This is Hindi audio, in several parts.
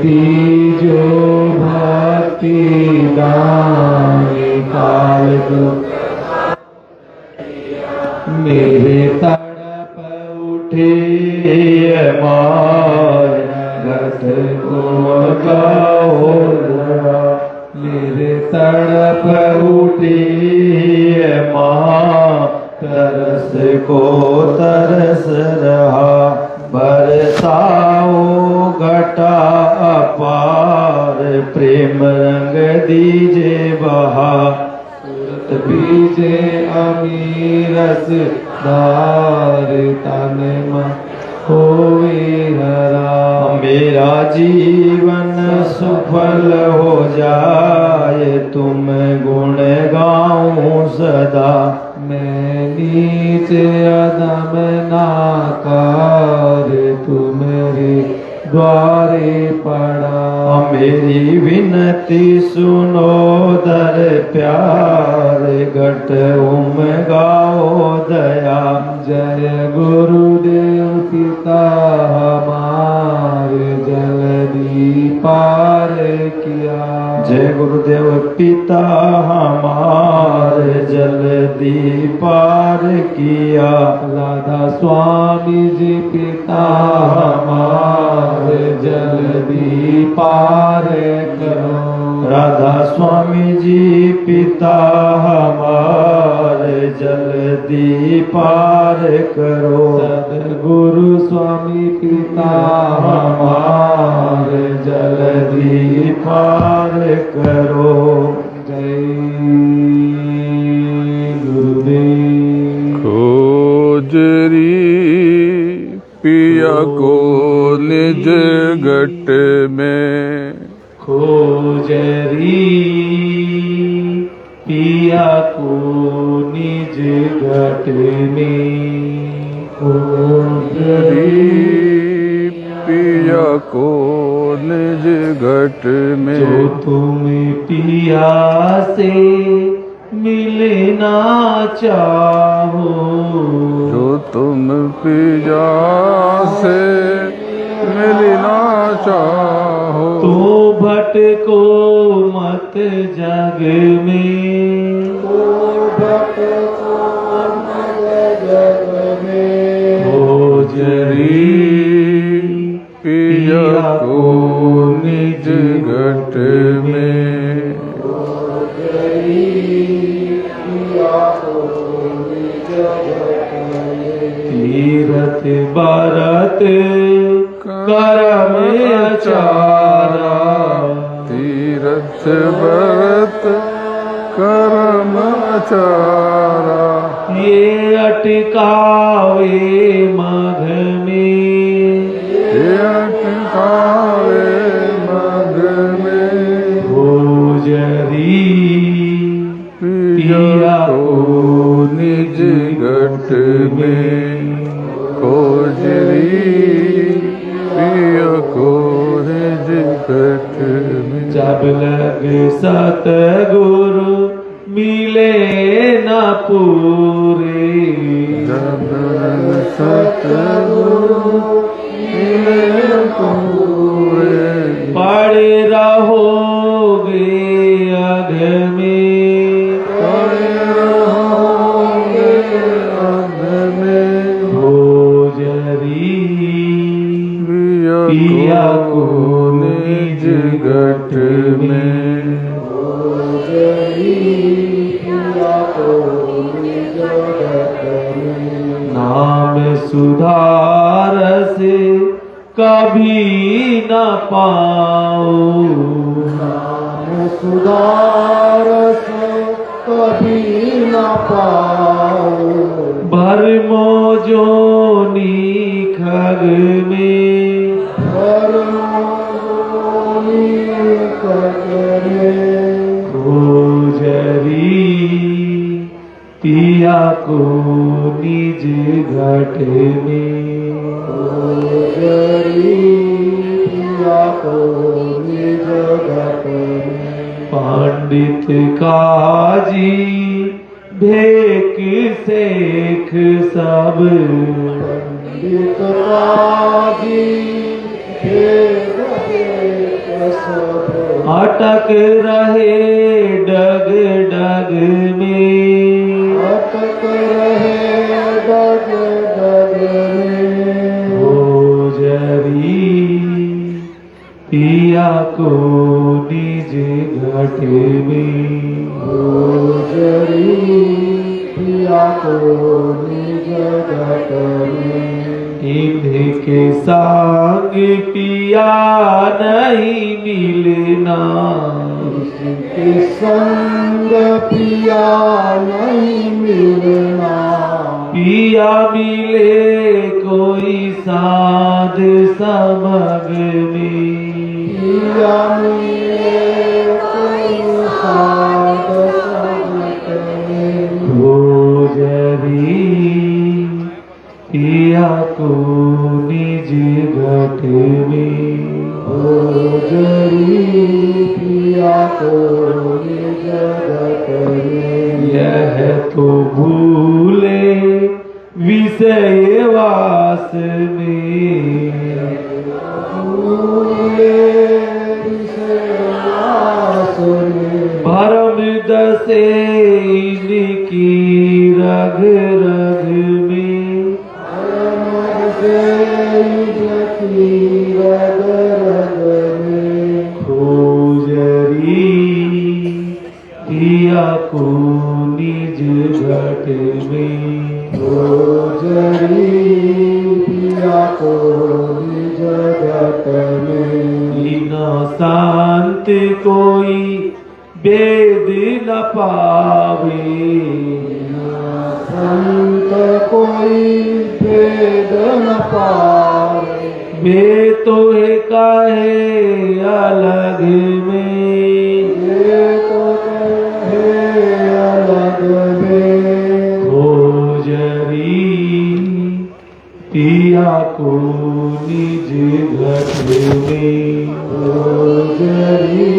दीजो भक्ति दान काल दुख मेरे तड़प उठे मार घट को गाओ मेरे तड़प उठे माँ तरस को तरस रहा बरसाओ घटा अपार प्रेम रंग दीजे बहा बीजे अमीरस धार तन मन होवे हरा मेरा जीवन सुफल हो जाए तुम गुण गाऊं सदा मैं नीच अदम नाकार तुम्हारे द्वारे पड़ा मेरी विनती सुनो दर प्यार घट गाओ दया जय गुरुदेव पिता हमारे जल्दी पार किया जय गुरुदेव पिता हमारे जल्दी पार किया राधा स्वामी जी पिता हमारे जल्दी पार करो राधा स्वामी जी पिता हमारे जल्दी पार करो सदगुरु स्वामी पिता हमारे जल्दी पार करो जय गुरुदेव खोजरी पिया को निज घट में खोजरी पिया को निज घट में खोजरी पिया को निज घट में जो तुम पिया से मिलना चाहो जो तुम पिया से मिलना चाहो तो भटको मत जग में तो भटको मत जग में खोजरी पिया को निज घट में तीरथ भरत करम आचारा तीरथ भरत करम आचारा ये अटकावे मघ में ये अटकावे मघ में खोजरी पिया को निज घट में खोजरी पिया को निज घट में जब लग सतगुरु मिले न पूरे जब लग सतगुरु मिले न पूरे पड़े रहोगे अघ में पड़े रहोगे अघ में खोजरी पिया को निज घट में नाम सुधार से कभी न पाओ नाम सुधार से कभी न पाओ भरमो जोनी खग में खोजरी पिया को निज घट में पिया को निज घट में पंडित काजी भेक सेख सब पंडित काजी भेक अटक रहे डग डग में, अटक रहे डग डग में। गोजरी पिया को निज घट में, गोजरी पिया को निज घट में। इनके संग पिया नहीं मिलना, इसके संग पिया नहीं मिलना। पिया मिले कोई साध समग में, पिया मिले कोई साध समग में। गोजरी पिया को निज घट में, गोजरी पिया को निज घट में। यह तो भूले विषय वास में, भूले विषय वास में। भरम दसे इनकी रग रग में, रग रग में। गोजरी पिया को निज घट में, गोजरी पिया को निज घट में। बिना शांत कोई वेद न पावे, संत कोई भेद न पावे। वे तो है काहे अलग में, ये तो कहे अलग में। गोजरी पिया को निज घट में, गोजरी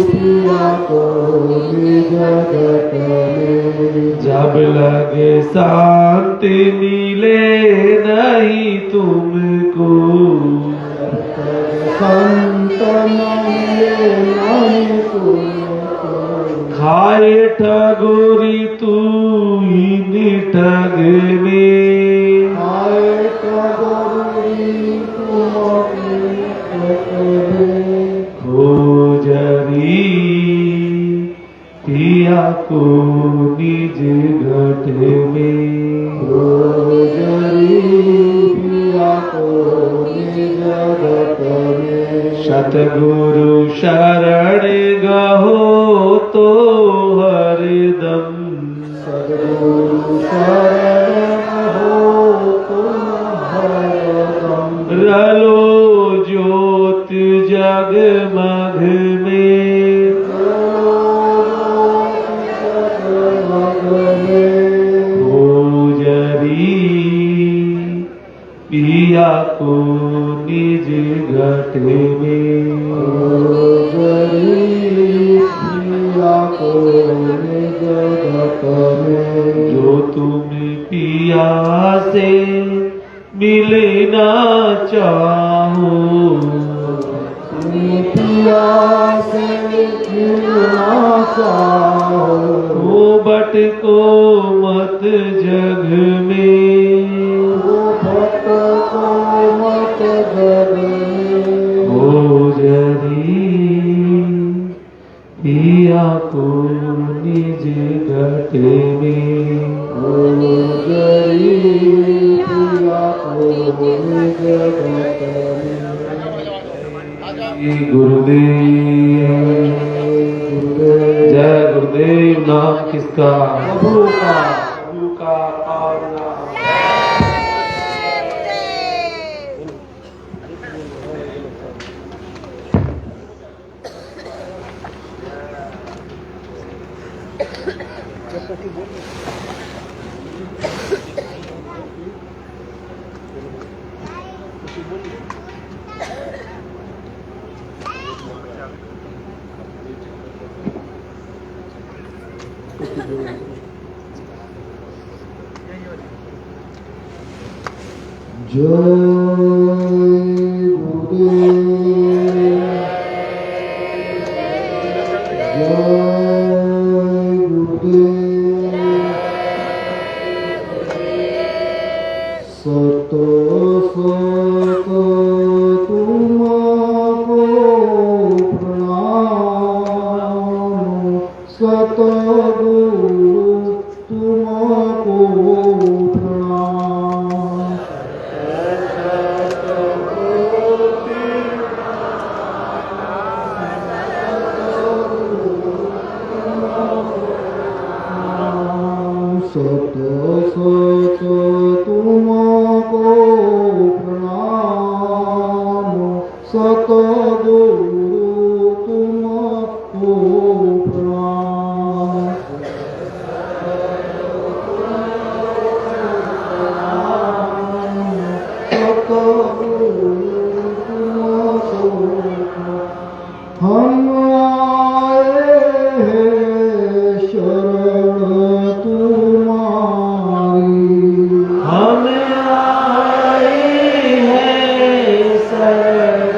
पिया को निज घट में। जब लगे शांति मिले नहीं तुमको, संत मिले नहीं तुमको। खाए ठगोरी तू इन ठग में, आए ठगोरी तुम ठग में। गोजरी पिया को निज घट में, गोजरी पिया को निज घट में। सतगुरु शरण गहो तो हरदम, सद्गुरु शरण हो तुम हरदम। रलो ज्योत जगमग में, गोजरी पिया को निज घट में, गोजरी पिया को निज घट में। जो तुम पिया से मिलना चाहो, तुम पिया से मिलना चाहो। वो भटको मत जग में, वो भटको मत जग में। गोजरी पिया को निज घट में, गोजरी पिया को निज घट में। गुरुदेव जय गुरुदेव। नाम किसका? प्रभु का। प्रभु का और नाम जय गुरुदेव। सतगुरु तुमको प्रणाम। सतगुरु तुमको हम आए हैं शरण तुम्हारी। हम आए हैं शरण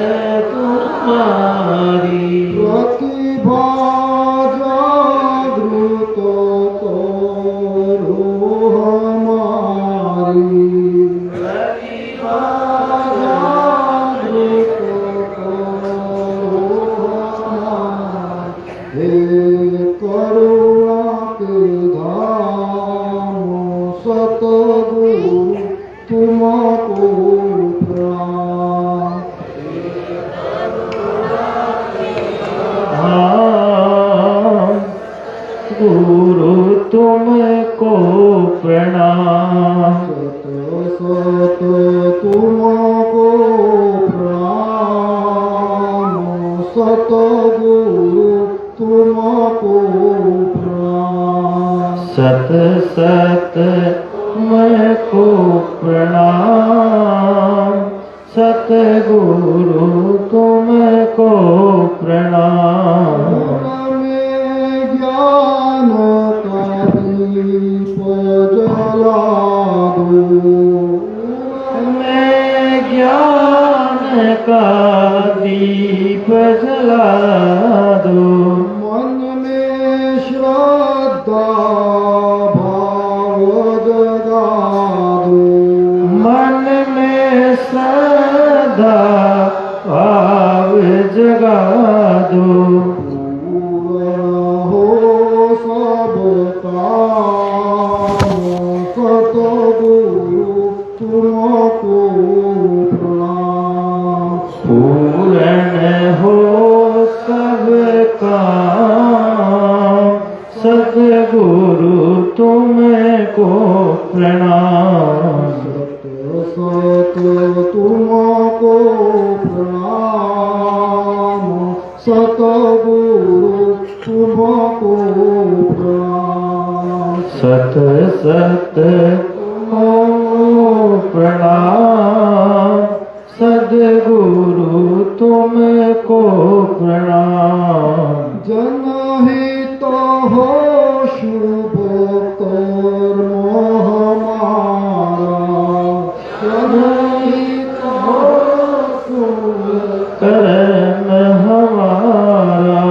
तुम्हारी। प्रतिभा जागृत करो हमारी। प्रतिभा जागृत करो हमारी। हे करुणा के धाम सतगुरु तुमको प्रणाम। गुरु तुमको प्रणाम। सत सत तुमको प्रणाम। सतगुरु तुमको प्रणाम। सत सत तुमको प्रणाम। सतगुरु तुमको प्रणाम। में ज्ञान का दीप जला दो। मैं ज्ञान का दीप जला दो। मन में श्रद्धा भाव जगा दो। मन में श्रद्धा भाव जगा दो। पूर्ण हो सब काम सतगुरु तुमको प्रणाम। पूर्ण हो सब काम सतगुरु तुमको प्रणाम। सत सत तुमको प्रणाम। सतगुरु तुमको प्रणाम। सत सत हो प्रणाम। सद्गुरु तुमको प्रणाम। जनहित हो शुभ कर्म हमारा। जनहित हो शुभ कर्म हमारा।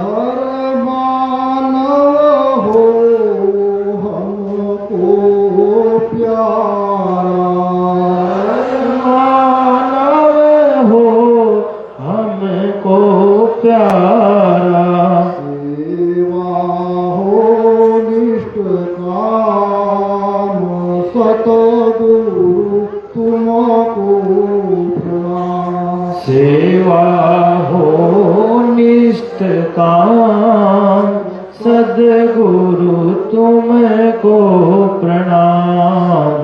हर मानव हो हमको प्यारा। मानव हो हमको प्यारा। सेवा हो निष्ठ काम सतगुरु तुमको प्रणाम। सेवा हो निष्ठ काम सद्गुरु तुमको प्रणाम।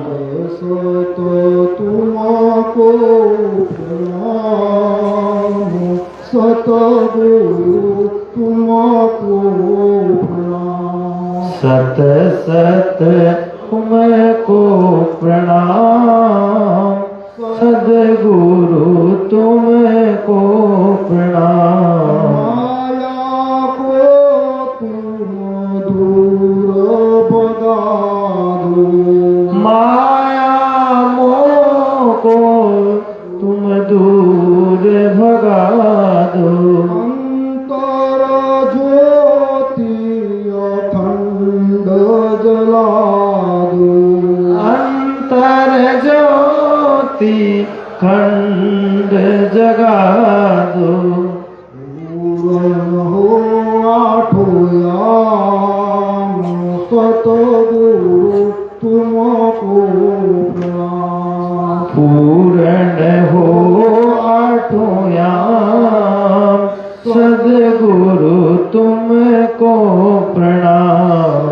सत तुमको प्रणाम। सतगुरु तुमको प्रणाम। सत सत तुमको प्रणाम। सद्गुरु तुमको प्रणाम। माया को तुम दूर भगा दो। माया मोह को तुम दूर भगा दो। अंतर ज्योति अखंड जला दो। अंतर ज्योति खंड जगा दो। पूर्ण हो आठों याम सतगुरु तुमको प्रणाम। पूर्ण हो आठों याम सद्गुरु तुमको प्रणाम।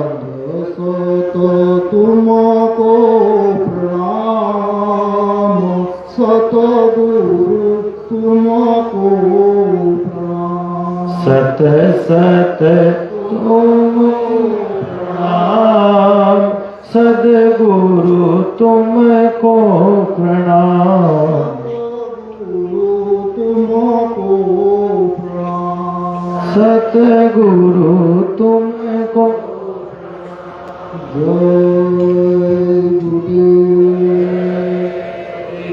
सत तुमको प्रणाम। सत सतगुरु तुमको प्रणाम। सत सत तुमको प्रणाम, सद्गुरु तुमको प्रणाम। सतगुरु तुमको प्रणाम। सतगुरु तुमको जय गुरुदेव।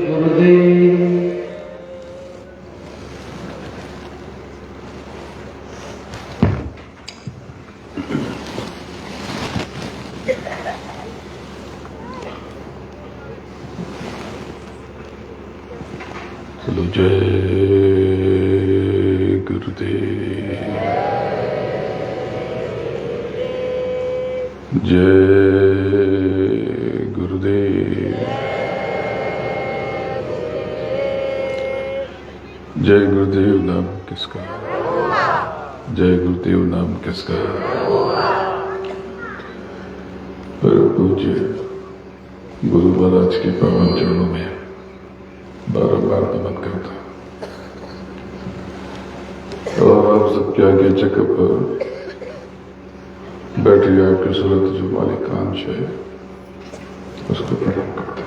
गुरुदेव। चलो जय गुरुदेव, जय गुरुदेव, जय गुरुदेव नाम किसका, जय गुरुदेव नाम किसका। परम पूज्य गुरु महाराज के पावन चरणों में बारंबार नमन करता और आप सबके आगे चक्र पर बैठे आपके सूरत जो मालिकांश है उसको प्रणाम करता।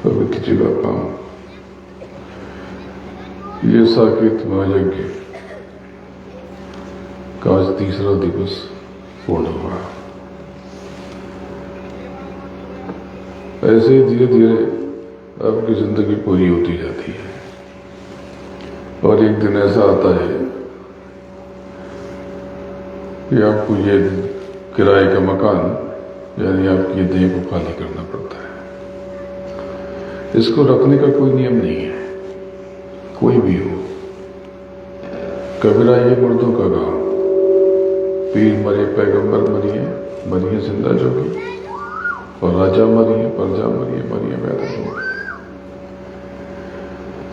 पवित्र जीवा पाऊं ये साकेत महायज्ञ का आज तीसरा दिवस पूर्ण हुआ। ऐसे धीरे धीरे आपकी जिंदगी पूरी होती जाती है और एक दिन ऐसा आता है कि आपको ये किराए का मकान यानी आपकी देह को खाली करना पड़ता है। इसको रखने का कोई नियम नहीं है, कोई भी हो। कबीरा ये मुर्दों का गांव, पीर मरे पैगंबर मरिए, मरिए जिंदा जोगी, और राजा मरिए प्रजा मरिए, मरिए पैदा हो।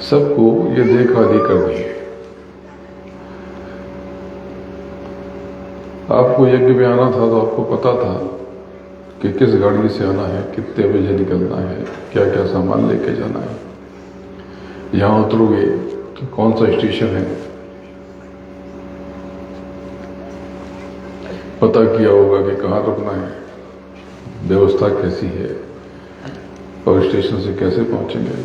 सबको ये देह खाली करनी है। आपको यज्ञ में आना था तो आपको पता था कि किस गाड़ी से आना है, कितने बजे निकलना है, क्या क्या सामान लेके जाना है। यहां उतरोगे तो कौन सा स्टेशन है पता किया होगा कि कहाँ रुकना है, व्यवस्था कैसी है और स्टेशन से कैसे पहुंचेंगे।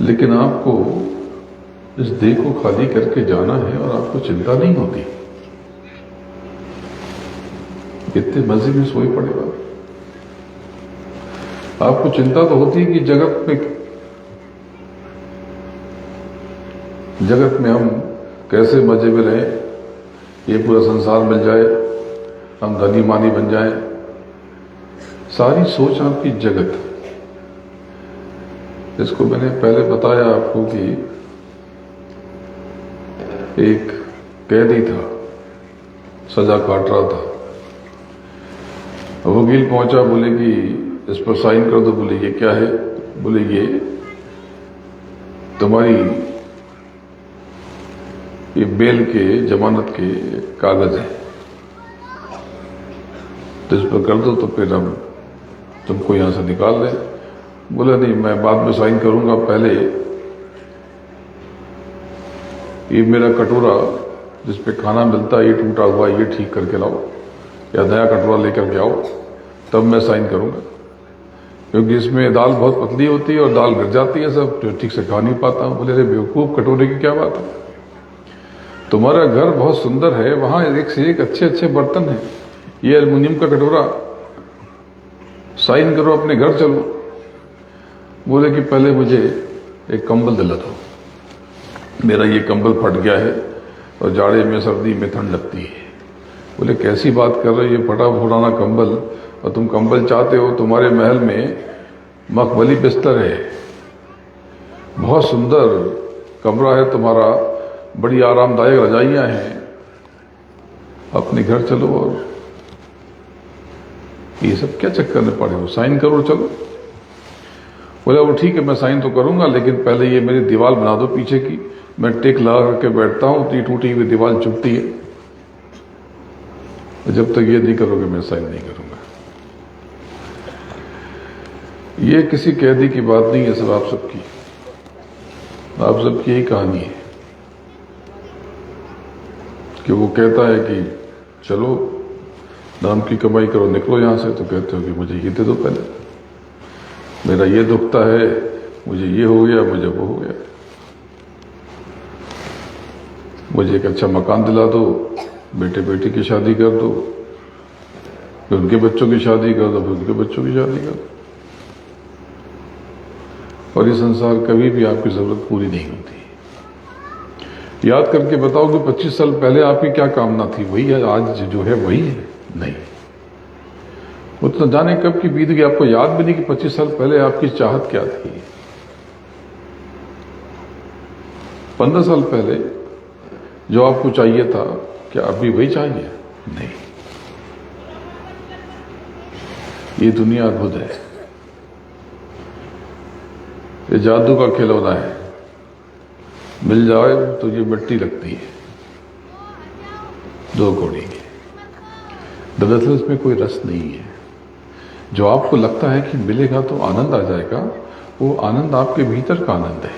लेकिन आपको इस देह को खाली करके जाना है और आपको चिंता नहीं होती। कितने मजे में सोई पड़ेगा। आपको चिंता तो होती है कि जगत में हम कैसे मजे में रहें, ये पूरा संसार मिल जाए, हम धनी मानी बन जाएं। सारी सोच आपकी जगत। इसको मैंने पहले बताया आपको कि एक कैदी था, सजा काट रहा था। वकील पहुंचा, बोले कि इस पर साइन कर दो। बोले ये क्या है? बोले ये तुम्हारी ये बेल के जमानत के कागज है, तो इस पर कर दो तो फिर हम तुमको यहां से निकाल दें। बोला नहीं, मैं बाद में साइन करूंगा, पहले ये मेरा कटोरा जिस पे खाना मिलता है ये टूटा हुआ, ये ठीक करके लाओ, या नया कटोरा लेकर के आओ, तब मैं साइन करूंगा। क्योंकि इसमें दाल बहुत पतली होती है और दाल गिर जाती है, सब तो ठीक से खा नहीं पाता हूं। बोले अरे बेवकूफ, कटोरे की क्या बात है, तुम्हारा घर बहुत सुंदर है, वहां एक से एक अच्छे अच्छे बर्तन हैं, ये एल्युमिनियम का कटोरा, साइन करो, अपने घर चलो। बोले कि पहले मुझे एक कंबल दिला दो, मेरा ये कंबल फट गया है और जाड़े में सर्दी में ठंड लगती है। बोले कैसी बात कर रहे हो, ये फटा फुटाना कंबल, और तुम कंबल चाहते हो? तुम्हारे महल में मखमली बिस्तर है, बहुत सुंदर कमरा है तुम्हारा, बड़ी आरामदायक रजाइयां हैं, अपने घर चलो। और ये सब क्या चक्कर में पड़े हो, साइन करो चलो। बोले वो ठीक है, मैं साइन तो करूंगा, लेकिन पहले ये मेरी दीवार बना दो पीछे की, मैं टेक लगा करके बैठता हूं तो ये टूटी हुई दीवार चुभती है, जब तक ये नहीं करोगे मैं साइन नहीं करूंगा। ये किसी कैदी की बात नहीं है, सब आप सबकी, आप सबकी यही कहानी है कि वो कहता है कि चलो नाम की कमाई करो, निकलो यहां से, तो कहते हो कि मुझे ये दे दो पहले, मेरा ये दुखता है, मुझे ये हो गया, मुझे वो हो गया, मुझे एक अच्छा मकान दिला दो, बेटे बेटी की शादी कर दो, फिर उनके बच्चों की शादी कर दो, फिर उनके बच्चों की शादी कर दो। और ये संसार कभी भी आपकी जरूरत पूरी नहीं होती। याद करके बताओ कि 25 साल पहले आपकी क्या कामना थी, वही है आज जो है वही है? नहीं। वो तो जाने कब की बीत गई, आपको याद भी नहीं कि 25 साल पहले आपकी चाहत क्या थी। 15 साल पहले जो आपको चाहिए था, क्या अभी वही चाहिए? नहीं। ये दुनिया अद्भुत है, ये जादू का खिलौना है, मिल जाए तो ये मिट्टी लगती है 2 कौड़ी की। दरअसल इसमें कोई रस नहीं है। जो आपको लगता है कि मिलेगा तो आनंद आ जाएगा, वो आनंद आपके भीतर का आनंद है।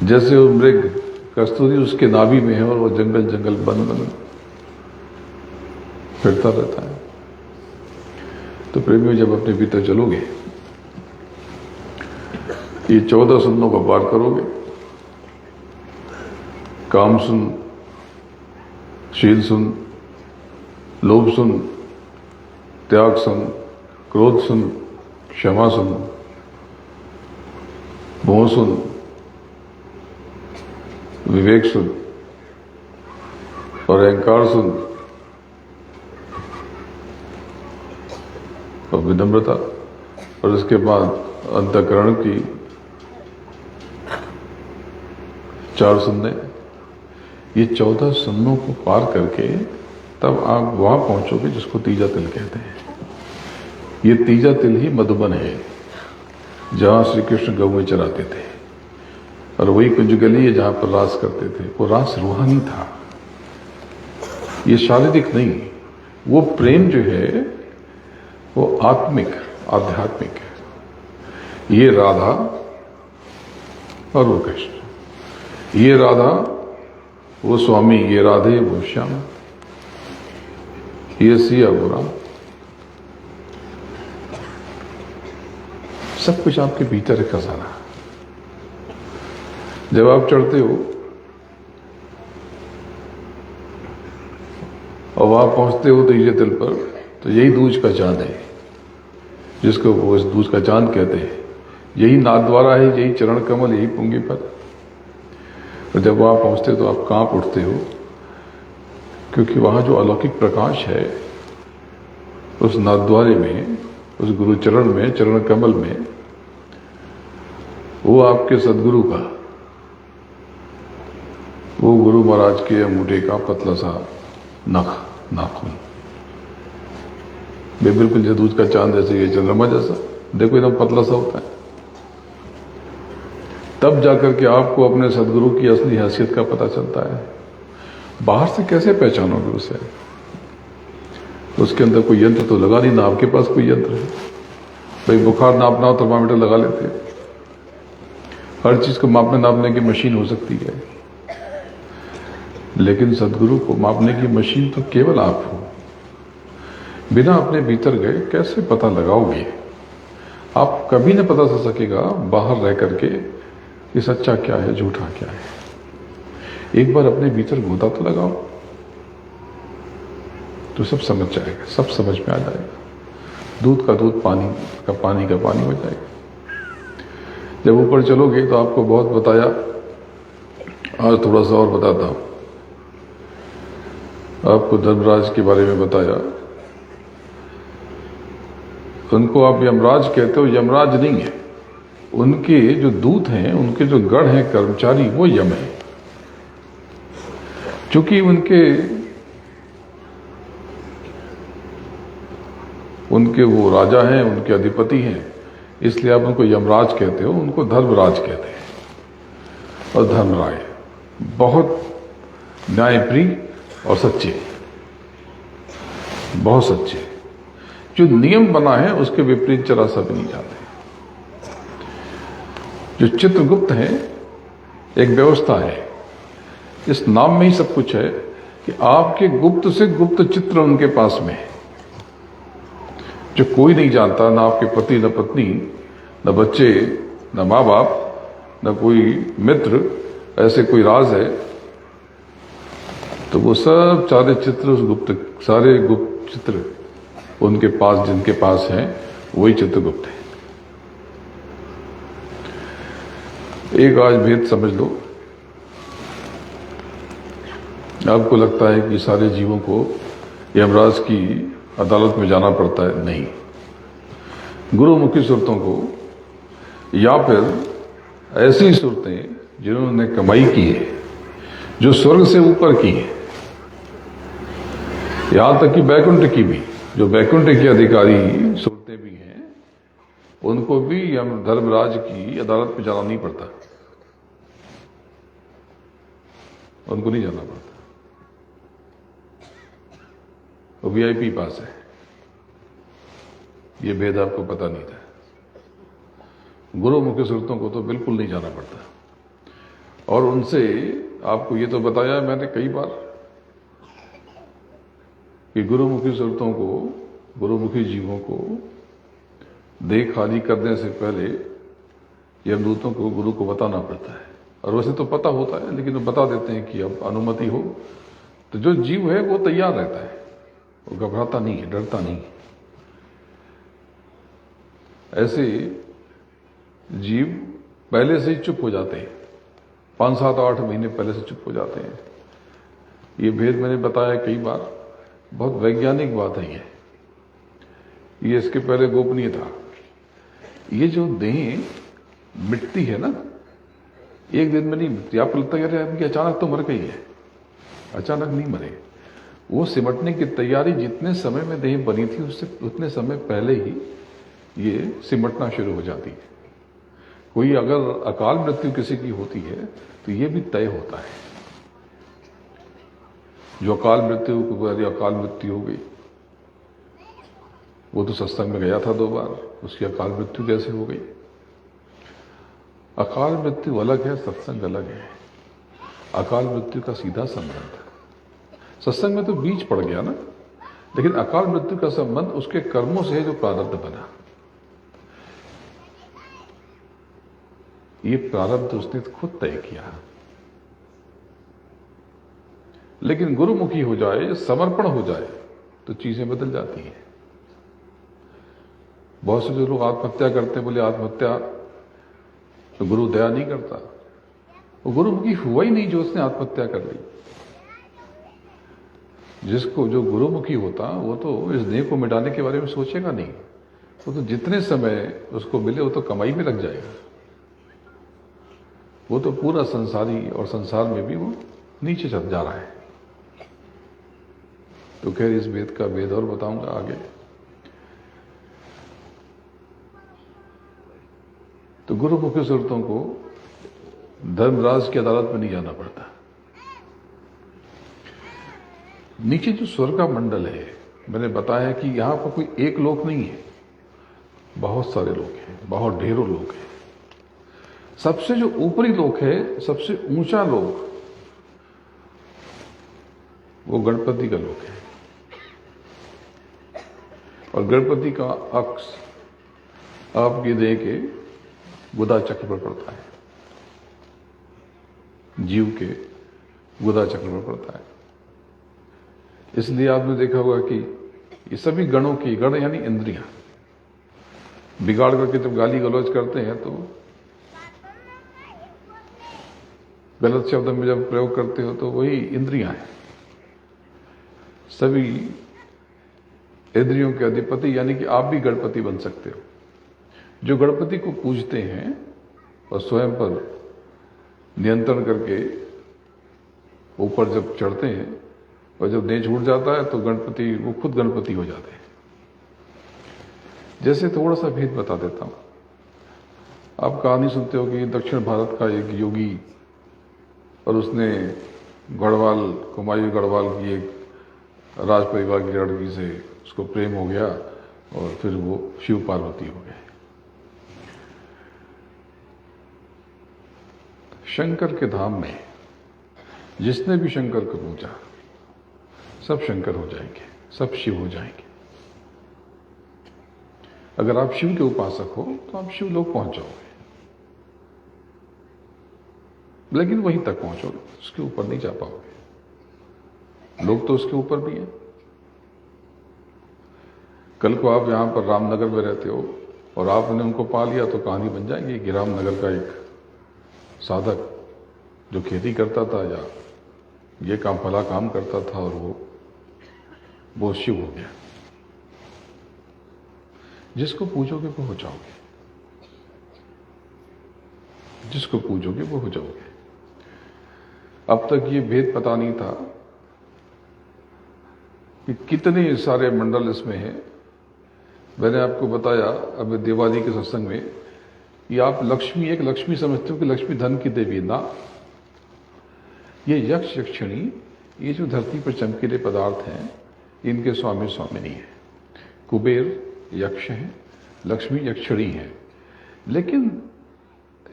जैसे वो मृग कस्तूरी उसके नाभि में है और वो जंगल जंगल बन फिरता रहता है। तो प्रेमियों, जब अपने भीतर चलोगे, ये 14 सुनों को पार करोगे, काम सुन, शील सुन, लोभ सुन, त्याग सुन, क्रोध सुन, क्षमा सुन, मोह सुन, विवेक सुन और अहंकार सुन और विनम्रता, और इसके बाद अंतःकरण की 4 सुनने। ये 14 सुन्नों को पार करके तब आप वहां पहुंचोगे जिसको तीजा तिल कहते हैं। ये तीजा तिल ही मधुबन है, जहां श्री कृष्ण गौ में चराते थे, और वही कुंज गली है जहां पर रास करते थे। वो रास रूहानी था, ये शारीरिक नहीं। वो प्रेम जो है वो आत्मिक, आध्यात्मिक है। ये राधा और वो कृष्ण, ये राधा वो स्वामी, ये राधे वो श्याम, ये सिया वो राम। सब कुछ आपके भीतर है खजाना। जब आप चढ़ते हो और वहां पहुंचते हो तीजे तिल पर, तो यही दूज का चांद है, जिसको वो इस दूज का चांद कहते हैं। यही नाथद्वारा है, यही चरण कमल, यही पुंगी पर। और जब वहां पहुंचते हो तो आप कांप उठते हो, क्योंकि वहां जो अलौकिक प्रकाश है उस नाथद्वारे में, उस गुरु चरण में, चरण कमल में, वो आपके सदगुरु का, वो गुरु महाराज के अंगूठे का पतला सा नाखून, बिल्कुल जो दूज का चांद जैसे, ये चंद्रमा जैसा, देखो एकदम पतला सा होता है। तब जाकर के आपको अपने सदगुरु की असली हैसियत का पता चलता है। बाहर से कैसे पहचानोगे उसे? उसके अंदर कोई यंत्र तो लगा नहीं ना, आपके पास कोई यंत्र है। भाई बुखार नापना हो थर्मामीटर लगा लेते हैं, हर चीज को मापने नापने की मशीन हो सकती है, लेकिन सदगुरु को मापने की मशीन तो केवल आप हो। बिना अपने भीतर गए कैसे पता लगाओगे? आप कभी न पता चल सकेगा बाहर रह करके कि सच्चा क्या है, झूठा क्या है। एक बार अपने भीतर गोता तो लगाओ, तो सब समझ जाएगा, सब समझ में आ जाएगा। दूध का दूध, पानी का पानी हो जाएगा। जब ऊपर चलोगे तो आपको बहुत बताया, आज थोड़ा सा और बताता हूं। आपको धर्मराज के बारे में बताया। उनको आप यमराज कहते हो, यमराज नहीं है। उनके जो दूत हैं, उनके जो गण हैं, कर्मचारी, वो यम है। क्योंकि उनके वो राजा हैं, उनके अधिपति हैं, इसलिए आप उनको यमराज कहते हो। उनको धर्मराज कहते हैं। और धर्मराय बहुत न्यायप्रिय और सच्चे, बहुत सच्चे। जो नियम बना है उसके विपरीत जरा सा भी नहीं जाते। जो चित्रगुप्त है एक व्यवस्था है, इस नाम में ही सब कुछ है कि आपके गुप्त से गुप्त चित्र उनके पास में है, जो कोई नहीं जानता, ना आपके पति, न पत्नी, न बच्चे, न माँ बाप, न कोई मित्र, ऐसे कोई राज है। तो वो सब सारे चित्र सारे गुप्त चित्र उनके पास, जिनके पास हैं, वही चित्रगुप्त है। एक आज भेद समझ लो। आपको लगता है कि सारे जीवों को यमराज की अदालत में जाना पड़ता है, नहीं। गुरुमुखी सूरतों को, या फिर ऐसी सूरतें जिन्होंने कमाई की है, जो स्वर्ग से ऊपर की है, यहां तक कि बैकुंठ की भी, जो बैकुंठ के अधिकारी सूरतें भी हैं, उनको भी यम धर्मराज की अदालत में जाना नहीं पड़ता, उनको नहीं जाना पड़ता, वो वीआईपी पास है। ये भेद आपको पता नहीं था। गुरुमुखी सूरतों को तो बिल्कुल नहीं जाना पड़ता। और उनसे आपको ये तो बताया मैंने कई बार कि गुरुमुखी सूरतों को, गुरुमुखी जीवों को देह खाली करने से पहले यमदूतों को गुरु को बताना पड़ता है। और वैसे तो पता होता है, लेकिन वो बता देते हैं कि अब अनुमति हो। तो जो जीव है वो तैयार रहता है, वो घबराता नहीं है, डरता नहीं। ऐसे जीव पहले से ही चुप हो जाते हैं, 5, 7, 8 महीने पहले से चुप हो जाते हैं। ये भेद मैंने बताया कई बार, बहुत वैज्ञानिक बात है ये इसके पहले गोपनीय था। ये जो देह मिटती है ना, एक दिन में नहीं मिटती। आपको लगता है यार कि अचानक तो मर गई है, अचानक नहीं मरे। वो सिमटने की तैयारी जितने समय में देह बनी थी, उससे उतने समय पहले ही ये सिमटना शुरू हो जाती है। कोई अगर अकाल मृत्यु किसी की होती है तो ये भी तय होता है। जो अकाल मृत्यु अकाल मृत्यु हो गई, वो तो सत्संग में गया था 2 बार, उसकी अकाल मृत्यु कैसे हो गई? अकाल मृत्यु अलग है, सत्संग अलग है। अकाल मृत्यु का सीधा संबंध, सत्संग में तो बीज पड़ गया ना, लेकिन अकाल मृत्यु का संबंध उसके कर्मों से है जो प्रारब्ध बना। ये प्रारब्ध उसने खुद तय किया। लेकिन गुरुमुखी हो जाए, समर्पण हो जाए, तो चीजें बदल जाती हैं। बहुत से जो लोग आत्महत्या करते हैं, बोले आत्महत्या तो गुरु दया नहीं करता। वो गुरुमुखी हुआ ही नहीं जो उसने आत्महत्या कर ली। जिसको जो गुरुमुखी होता, वो तो इस देह को मिटाने के बारे में सोचेगा नहीं। वो तो जितने समय उसको मिले वो तो कमाई में लग जाएगा। वो तो पूरा संसारी, और संसार में भी वो नीचे चल जा रहा है। तो खैर इस वेद का वेद और बताऊंगा आगे। तो गुरुमुखी सूरतों को धर्मराज की अदालत में नहीं जाना पड़ता। नीचे जो स्वर्ग का मंडल है, मैंने बताया कि यहां पर कोई एक लोक नहीं है, बहुत सारे लोग हैं, बहुत ढेरों लोग हैं। सबसे जो ऊपरी लोक है, सबसे ऊंचा लोक, वो गणपति का लोक है। और गणपति का अक्ष आपके देह के गुदा चक्र पर पड़ता है, जीव के गुदा चक्र पर पड़ता है। इसलिए आपने देखा होगा कि ये सभी गणों की, गण यानी इंद्रियां, बिगाड़ करके जब गाली गलौज करते हैं तो गलत शब्द में जब प्रयोग करते हो तो वही इंद्रियां हैं। सभी इंद्रियों के अधिपति, यानी कि आप भी गणपति बन सकते हो। जो गणपति को पूजते हैं और स्वयं पर नियंत्रण करके ऊपर जब चढ़ते हैं, और जब देह छूट जाता है तो गणपति, वो खुद गणपति हो जाते हैं। जैसे थोड़ा सा भेद बता देता हूं। आप कहानी सुनते हो कि दक्षिण भारत का एक योगी, और उसने गढ़वाल, कुमायूं गढ़वाल की एक राज परिवार की लड़की से उसको प्रेम हो गया, और फिर वो शिव पार्वती हो गए। शंकर के धाम में जिसने भी शंकर को पूजा सब शंकर हो जाएंगे, सब शिव हो जाएंगे। अगर आप शिव के उपासक हो तो आप शिव लोग पहुंच जाओगे, लेकिन वहीं तक पहुंचोगे, उसके ऊपर नहीं जा पाओगे। लोग तो उसके ऊपर भी हैं। कल को आप यहां पर रामनगर में रहते हो और आपने उनको पा लिया तो कहानी बन जाएगी कि रामनगर का एक साधक जो खेती करता था या ये काम फला काम करता था और वो शिव हो गया। जिसको पूजोगे वो हो जाओगे, जिसको पूजोगे वो हो जाओगे। अब तक ये भेद पता नहीं था कि कितने सारे मंडल इसमें हैं। मैंने आपको बताया अब दिवाली के सत्संग में कि आप लक्ष्मी एक लक्ष्मी समझते हो कि लक्ष्मी धन की देवी, ना, ये यक्ष यक्षिणी, ये जो धरती पर चमकीले पदार्थ हैं इनके स्वामी स्वामिनी है। कुबेर यक्ष हैं, लक्ष्मी यक्षिणी है, लेकिन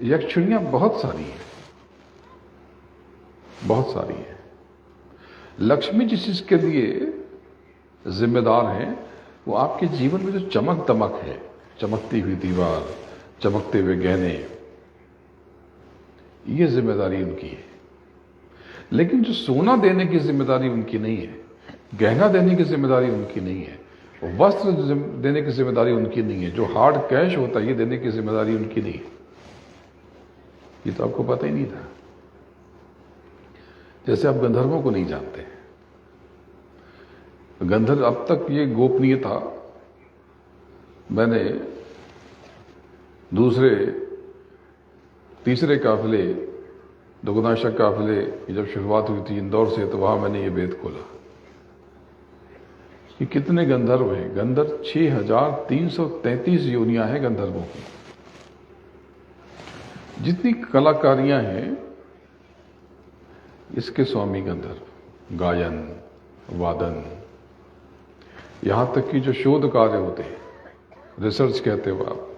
यक्षिणियां बहुत सारी हैं, बहुत सारी हैं। लक्ष्मी जिस चीज के लिए जिम्मेदार हैं वो आपके जीवन में जो चमक दमक है, चमकती हुई दीवार, चमकते हुए गहने, ये जिम्मेदारी उनकी है। लेकिन जो सोना देने की जिम्मेदारी उनकी नहीं है, गहना देने की जिम्मेदारी उनकी नहीं है, वस्त्र देने की जिम्मेदारी उनकी नहीं है, जो हार्ड कैश होता है ये देने की जिम्मेदारी उनकी नहीं है। ये तो आपको पता ही नहीं था। जैसे आप गंधर्वों को नहीं जानते। गंधर्व अब तक ये गोपनीय था। मैंने दूसरे तीसरे काफिले, दुगुनाशक काफिले की जब शुरुआत हुई थी इंदौर से, तो वहां मैंने ये भेद खोला कि कितने गंधर्व हैं। गंधर्व 6333 योनियां हैं गंधर्वों की। जितनी कलाकारियां हैं इसके स्वामी गंधर्व, गायन, वादन, यहां तक कि जो शोध कार्य होते हैं, रिसर्च कहते हो आप,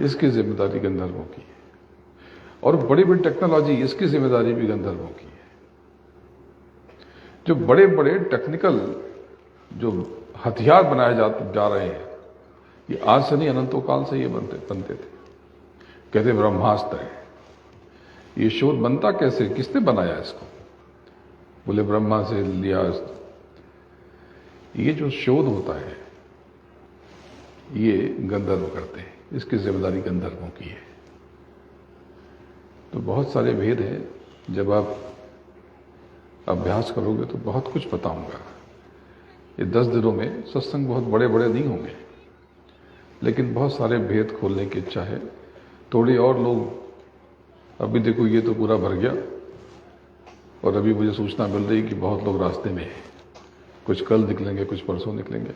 इसकी जिम्मेदारी गंधर्वों की है। और बड़ी बड़ी टेक्नोलॉजी, इसकी जिम्मेदारी भी गंधर्वों की है। जो बड़े बड़े टेक्निकल जो हथियार बनाए जा रहे हैं, ये आज से नहीं, अनंतों काल से ये बनते थे। कहते ब्रह्मास्त्र है। ये शोध बनता कैसे, किसने बनाया इसको? बोले ब्रह्मा से लिया। ये जो शोध होता है ये गंधर्व करते हैं, इसकी जिम्मेदारी गंधर्वों की है। तो बहुत सारे भेद हैं। जब आप अभ्यास करोगे तो बहुत कुछ बताऊंगा। ये 10 दिनों में सत्संग बहुत बड़े बड़े नहीं होंगे, लेकिन बहुत सारे भेद खोलने की इच्छा है। थोड़े और लोग, अभी देखो ये तो पूरा भर गया, और अभी मुझे सूचना मिल रही कि बहुत लोग रास्ते में हैं। कुछ कल निकलेंगे, कुछ परसों निकलेंगे।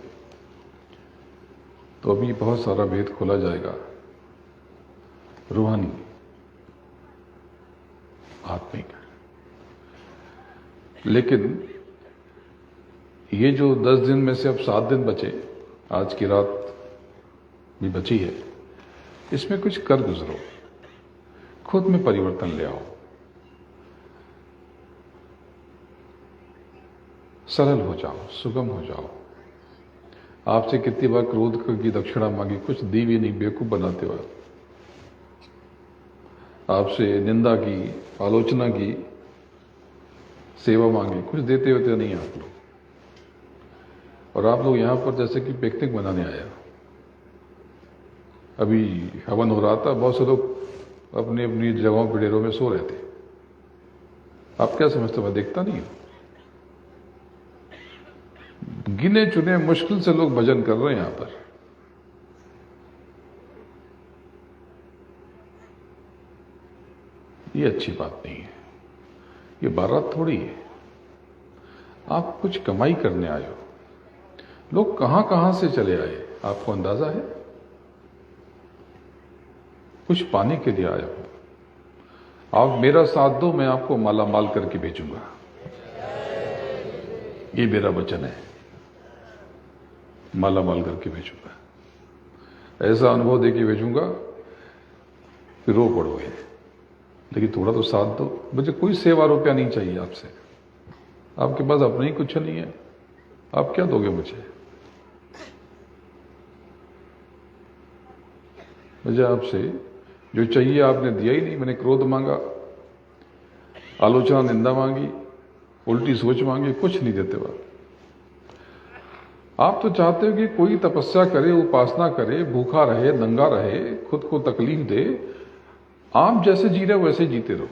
तो अभी बहुत सारा भेद खोला जाएगा, रूहानी, आत्मिक। लेकिन ये जो 10 दिन में से अब 7 दिन बचे, आज की रात भी बची है, इसमें कुछ कर गुजरो, खुद में परिवर्तन ले आओ, सरल हो जाओ, सुगम हो जाओ। आपसे कितनी बार क्रोध की दक्षिणा मांगी, कुछ दी भी नहीं, बेवकूफ बनाते हो। आपसे निंदा की, आलोचना की, सेवा मांगी, कुछ देते होते नहीं आप लोग। और आप लोग यहां पर जैसे कि पिकनिक मनाने आया। अभी हवन हो रहा था, बहुत से लोग अपनी अपनी जगहों पर डेरों में सो रहे थे। आप क्या समझते हो, मैं देखता नहीं हूं? गिने चुने मुश्किल से लोग भजन कर रहे हैं यहां पर। ये अच्छी बात नहीं है। ये बारात थोड़ी है। आप कुछ कमाई करने आए हो। लोग कहां कहां से चले आए, आपको अंदाजा है? कुछ पाने के लिए आए हो। आप मेरा साथ दो, मैं आपको माला माल करके भेजूंगा। ये मेरा वचन है, माला माल करके भेजूंगा। ऐसा अनुभव दे के भेजूंगा कि रो पड़ोगे, लेकिन थोड़ा तो साथ दो। मुझे कोई सेवा रुपया नहीं चाहिए आपसे, आपके पास अपने ही कुछ नहीं है, आप क्या दोगे मुझे? मुझे आपसे जो चाहिए आपने दिया ही नहीं। मैंने क्रोध मांगा, आलोचना निंदा मांगी, उल्टी सोच मांगी, कुछ नहीं देते हो आप। तो चाहते हो कि कोई तपस्या करे, उपासना करे, भूखा रहे, नंगा रहे, खुद को तकलीफ दे। आप जैसे जी रहे हो वैसे जीते रहो।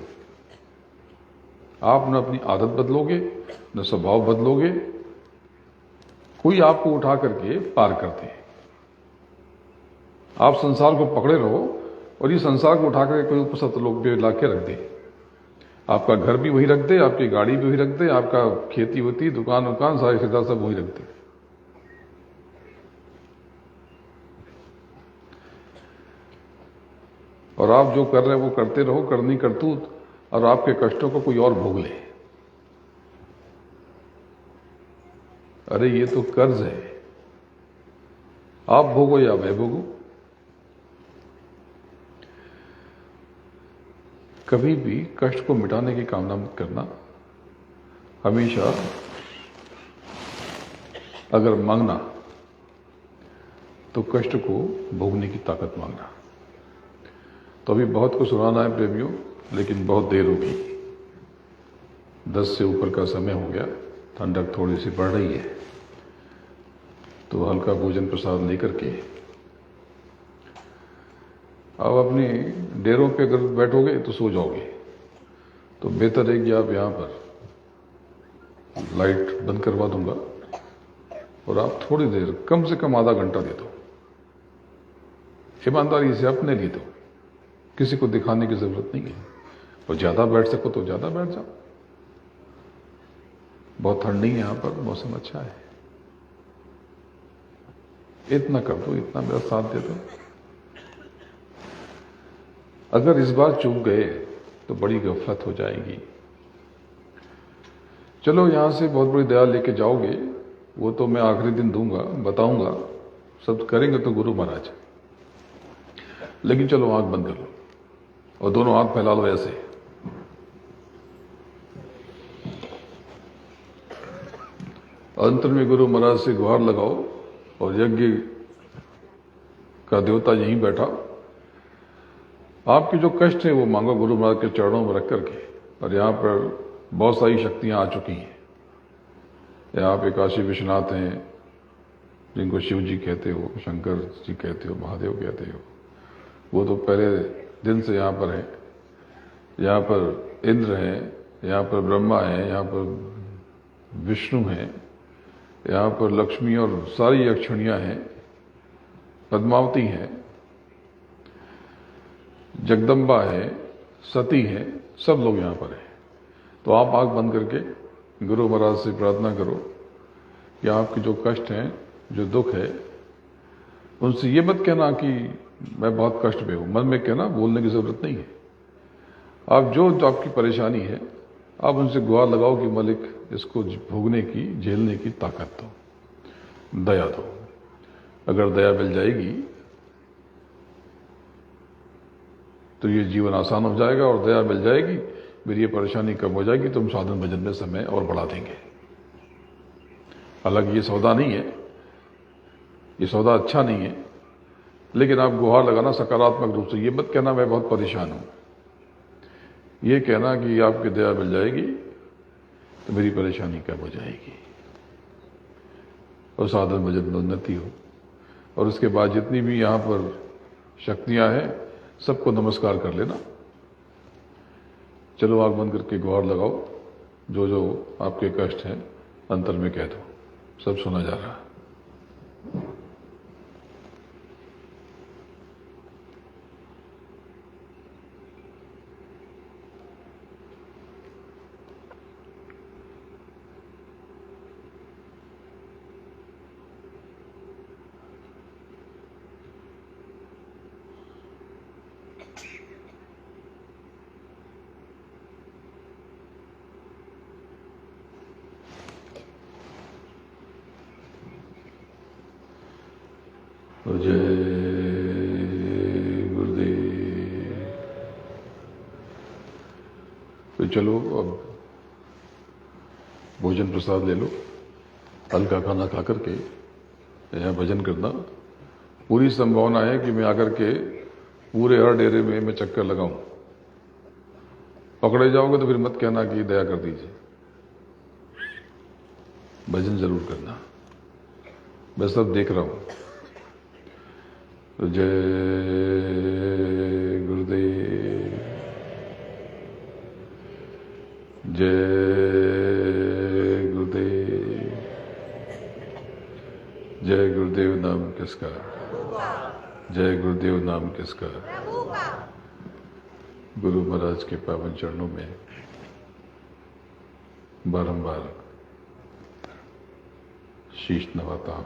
आप न अपनी आदत बदलोगे, न स्वभाव बदलोगे, कोई आपको उठा करके पार करते हैं। आप संसार को पकड़े रहो और ये संसार को उठा करके कोई ऊपर सतलोक पे ला के रख दे। आपका घर भी वही रख दे, आपकी गाड़ी भी वही रख दे, आपका खेती होती, दुकान उकान सारी खरीदार सब वही रख दे। और आप जो कर रहे हो वो करते रहो, करनी करतूत, और आपके कष्टों को कोई और भोग ले। अरे ये तो कर्ज है, आप भोगो या मैं भोगूं। कभी भी कष्ट को मिटाने की कामना मत करना। हमेशा अगर मांगना तो कष्ट को भोगने की ताकत मांगना। तो अभी बहुत कुछ सुनाना है प्रेमियों, लेकिन बहुत देर होगी। 10 से ऊपर का समय हो गया, ठंडक थोड़ी सी बढ़ रही है, तो हल्का भोजन प्रसाद लेकर के अब अपने डेरों पे अगर बैठोगे तो सो जाओगे। तो बेहतर है कि आप यहाँ पर लाइट बंद करवा दूंगा और आप थोड़ी देर, कम से कम आधा घंटा दे दो। ईमानदारी से अपने लिए दो, किसी को दिखाने की जरूरत नहीं है। और ज्यादा बैठ सको तो ज्यादा बैठ जाओ। बहुत ठंड नहीं है यहां पर, मौसम अच्छा है। इतना कर दो, इतना मेरा साथ दे दो। अगर इस बार चूक गए तो बड़ी गफलत हो जाएगी। चलो यहां से बहुत बड़ी दया लेके जाओगे, वो तो मैं आखिरी दिन दूंगा, बताऊंगा, सब करेंगे तो गुरु महाराज। लेकिन चलो आंख बंद कर लो और दोनों हाथ फैला लो ऐसे। अंतर में गुरु महाराज से गुहार लगाओ और यज्ञ का देवता यहीं बैठा, आपके जो कष्ट है वो मांगो गुरु महाराज के चरणों में रख करके। और यहां पर बहुत सारी शक्तियां आ चुकी हैं। यहाँ पे काशी विश्वनाथ हैं, जिनको शिव जी कहते हो, शंकर जी कहते हो, महादेव कहते हो, वो तो पहले दिन से यहाँ पर है। यहाँ पर इंद्र हैं, यहाँ पर ब्रह्मा है, यहाँ पर विष्णु हैं, यहाँ पर लक्ष्मी और सारी यक्षिणियां हैं, पद्मावती हैं, जगदम्बा है, सती है, सब लोग यहाँ पर हैं। तो आप आंख बंद करके गुरु महाराज से प्रार्थना करो कि आपके जो कष्ट हैं, जो दुख है, उनसे ये मत कहना कि मैं बहुत कष्ट में हूं। मन में कहना, बोलने की जरूरत नहीं है। आप जो आपकी परेशानी है, आप उनसे गुहार लगाओ कि मालिक इसको भोगने की, झेलने की ताकत दो, दया दो। अगर दया मिल जाएगी तो ये जीवन आसान हो जाएगा, और दया मिल जाएगी, मेरी ये परेशानी कम हो जाएगी, तो हम साधन भजन में समय और बढ़ा देंगे। हालांकि ये सौदा नहीं है, ये सौदा अच्छा नहीं है, लेकिन आप गुहार लगाना सकारात्मक रूप से। ये मत कहना मैं बहुत परेशान हूं, ये कहना कि आपकी दया मिल जाएगी तो मेरी परेशानी कम हो जाएगी और साधन भजन में उन्नति हो। और उसके बाद जितनी भी यहां पर शक्तियां हैं, सबको नमस्कार कर लेना। चलो आंख बंद करके गुहार लगाओ, जो जो आपके कष्ट हैं अंतर में कह दो, सब सुना जा रहा है। जय तो चलो अब भोजन प्रसाद ले लो, हल्का खाना खा करके यहाँ भजन करना। पूरी संभावना है कि मैं आकर के पूरे हर डेरे में मैं चक्कर लगाऊं। पकड़े जाओगे तो फिर मत कहना कि दया कर दीजिए, भजन जरूर करना। मैं सब देख रहा हूं। तो जय गुरुदेव, जय गुरुदेव, जय गुरुदेव नाम किसका, जय गुरुदेव नाम किसका। गुरु महाराज के पावन चरणों में बारंबार शीश नवाता हूं,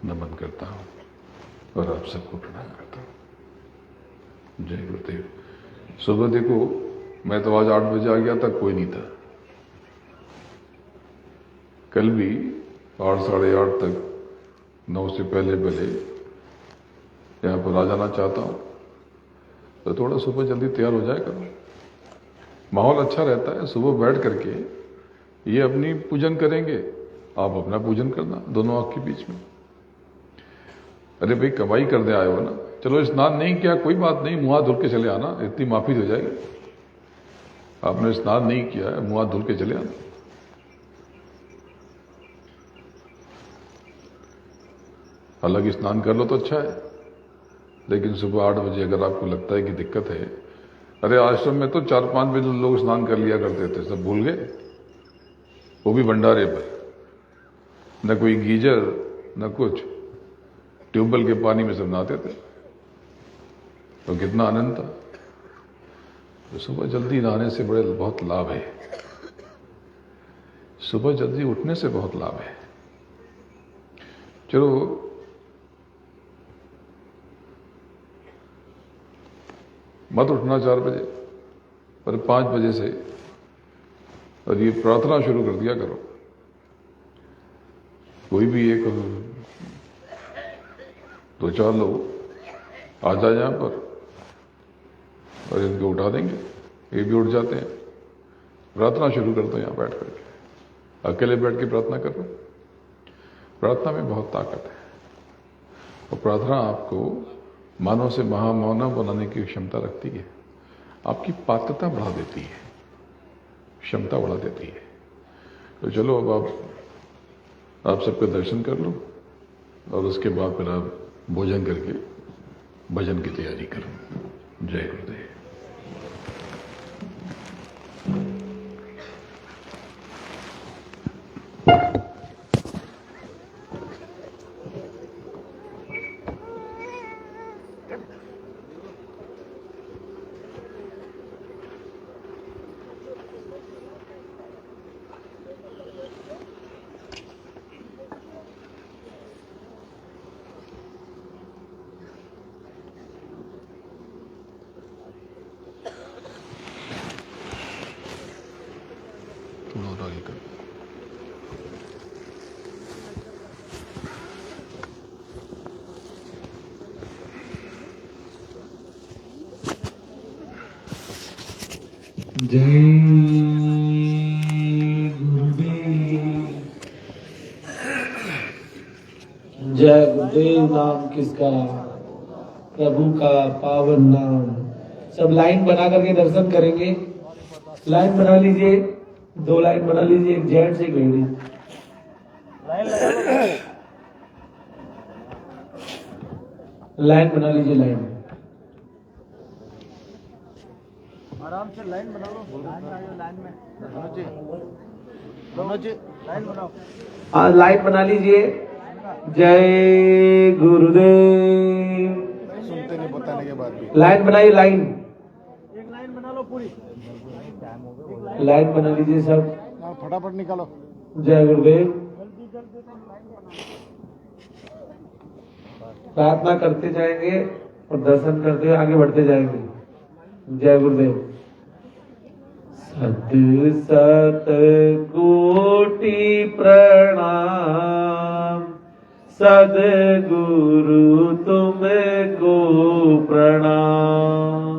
नमन करता हूं और आप सबको प्रणाम करता हूं। जय गुरुदेव। सुबह देखो, मैं तो आज 8 बजे आ गया था, कोई नहीं था। कल भी 8 साढ़े 8 तक, 9 से पहले यहाँ पर आ जाना चाहता हूं। तो थोड़ा सुबह जल्दी तैयार हो जाए करो, माहौल अच्छा रहता है। सुबह बैठ करके ये अपनी पूजन करेंगे, आप अपना पूजन करना, दोनों आंख के बीच में। अरे भाई कमाई करने आए हो ना, चलो स्नान नहीं किया कोई बात नहीं, मुंह हाथ धुल के चले आना, इतनी माफी हो जाएगी। आपने स्नान नहीं किया है, मुंह हाथ धुल के चले आना। हालांकि स्नान कर लो तो अच्छा है, लेकिन सुबह 8 बजे अगर आपको लगता है कि दिक्कत है, अरे आश्रम में तो 4-5 बजे लोग स्नान कर लिया करते थे, सब भूल गए, वो भी भंडारे पर। न कोई गीजर न कुछ, ट्यूबवेल के पानी में सब नहाते थे, तो कितना आनंद था। तो सुबह जल्दी नहाने से बहुत लाभ है, सुबह जल्दी उठने से बहुत लाभ है। चलो मत उठना 4 बजे, पर 5 बजे से और ये प्रार्थना शुरू कर दिया करो। कोई भी एक 2-4 लोग आ जाए यहां पर और इनको उठा देंगे, ये भी उठ जाते हैं। प्रार्थना शुरू कर दो यहाँ बैठ करके, अकेले बैठ के प्रार्थना कर लो। प्रार्थना में बहुत ताकत है, और प्रार्थना आपको मानव से महामानव बनाने की क्षमता रखती है, आपकी पात्रता बढ़ा देती है, क्षमता बढ़ा देती है। तो चलो अब आप सबके दर्शन कर लो, और उसके बाद फिर आप भोजन करके भजन की तैयारी करो। जय गुरुदेव। थोड़ा और आगे कर। जय गुरुदेव, जय गुरुदेव नाम किसका, प्रभु का पावन नाम। सब लाइन बना करके दर्शन करेंगे। लाइन बना लीजिए, 2 लाइन बना लीजिए, एक जेंट्स एक लेडीज। लाइन बना लीजिए, लाइन आराम से लाइन बना लो, लाइन में दोनों जी लाइन बनाओ। हाँ लाइन बना लीजिए। जय गुरुदेव। सुनते नहीं बताने के बाद भी लाइन बनाइए, लाइन एक लाइन बना लो पूरी, लाइन बना लीजिए सब। फटाफट निकालो। जय गुरुदेव। प्रार्थना करते जाएंगे और दर्शन करते हुए आगे बढ़ते जाएंगे। जय गुरुदेव। सत सत कोटि प्रणाम, सद्गुरु तुमको प्रणाम।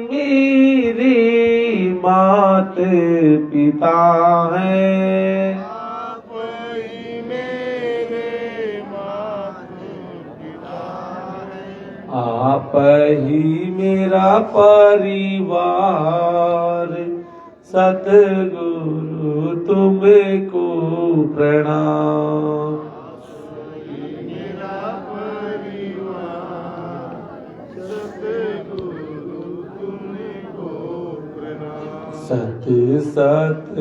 मेरे मात पिता हैं, आप ही मेरे मात पिता हैं। आप ही मेरा परिवार, सतगुरु तुमको प्रणाम। मेरा परिवार, सतगुरु तुमको प्रणाम। सत सत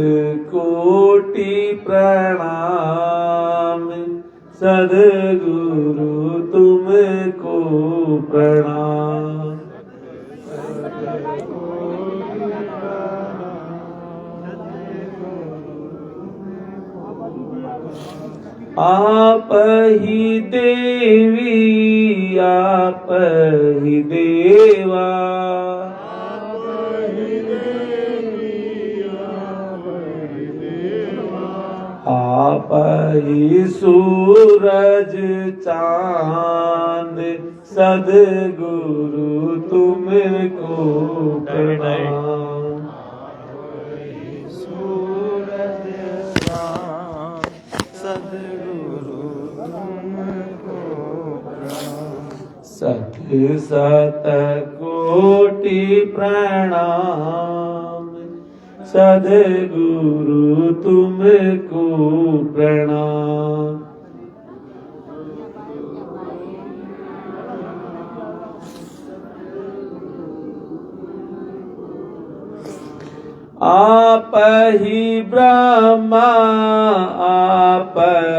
कोटि प्रणाम, सद्गुरु तुमको प्रणाम। आप ही देवी, आप ही देवा, आप ही सूरज चांद, सद्गुरु तुमको प्रणाम। सूरज चाँद, सद्गुरु तुमको प्रणाम। सत सत कोटि प्रणाम, सद्गुरु तुमको प्रणाम। आप ही ब्रह्मा, आप